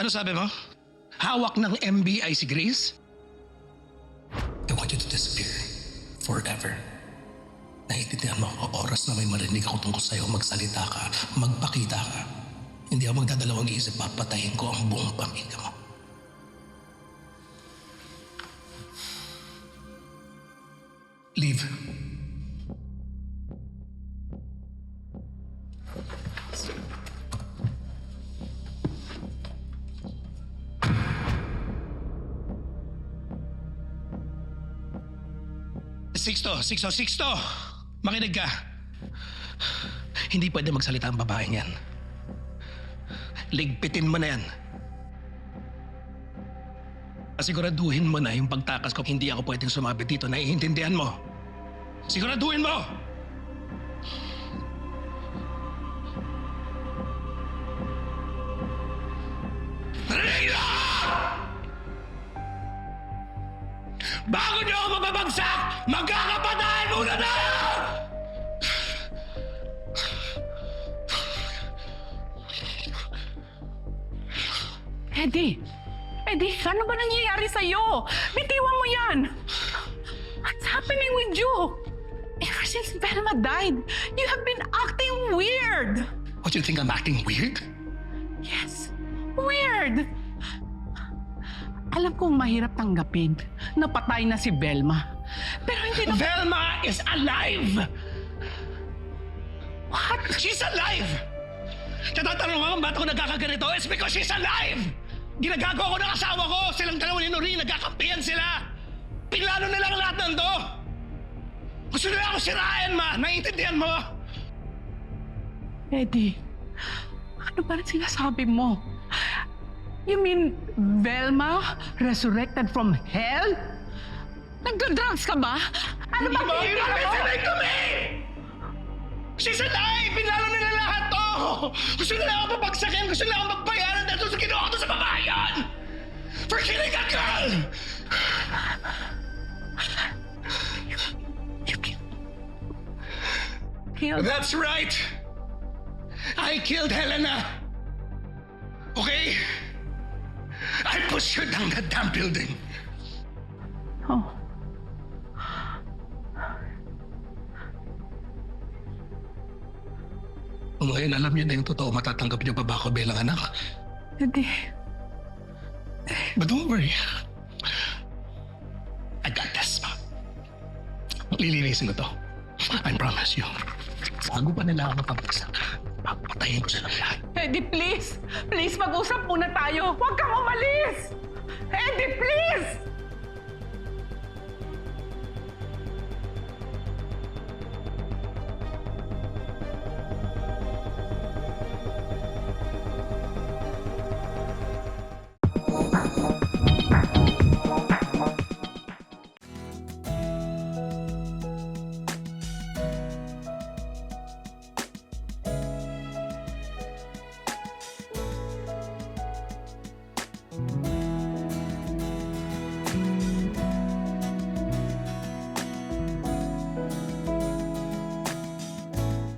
Ano sabi mo? Hawak ng MBI si Grace? I want you to disappear. Forever. Naiintindihan mo ako, oras na may marinig ako tungkol sa'yo, magsalita ka, magpakita ka. Hindi ako magdadalawang isip, papatayin ko ang buong pamilya mo. Leave. Sixto! Makinig ka. Hindi pwede magsalita ang babaeng yan. Ligpitin mo na yan. Siguraduhin mo na yung pagtakas ko, hindi ako pwedeng sumabit dito. Naiintindihan mo? Siguraduhin mo! Narinig na! Bago niyo ako mababagsak, magkakapatayan muna tayo! Eddie! Eddie, ano ba nangyayari sa'yo? Bitiwan mo yan! What's happening with you? Ever since Velma died, you have been acting weird! What, you think I'm acting weird? Yes, weird! Alam kong mahirap tanggapin na patay na si Velma. Pero hindi na... Velma is alive! What? She's alive! Natatanong ako kung ba't ako nagkakaganito? It's because she's alive! Ginagago ako ng asawa ko! Silang dalawa ni Noreen, nagkakampihan sila! Pinlano nila ang lahat ng to! Gusto nila ako sirain, ma! Naiintindihan mo? Eddie, ano ba rin sinasabi mo? You mean Velma resurrected from hell? Nagda-drugs ka ba? Ano ba You're not ginagawa mo? listening to me! She's alive! Pinlano nila lahat to! Gusto nila ako papagsakin! Gusto nila ako magbayaran dahil sa ginawa ko sa babayan! For killing a girl! You killed... That's right! I killed Helena! Okay? I pushed her down that damn building! Oh. Kung ngayon alam niyo na yung totoo, matatanggap niyo pa ba ako bilang anak? Eddie, But don't worry. I got this, ma. Lilinisin ko to. I promise you. Bago pa nila ako mapapagsak, papatayin ko silang lahat. Eddie, please! Please, mag-usap muna tayo! Huwag kang umalis! Eddie, please!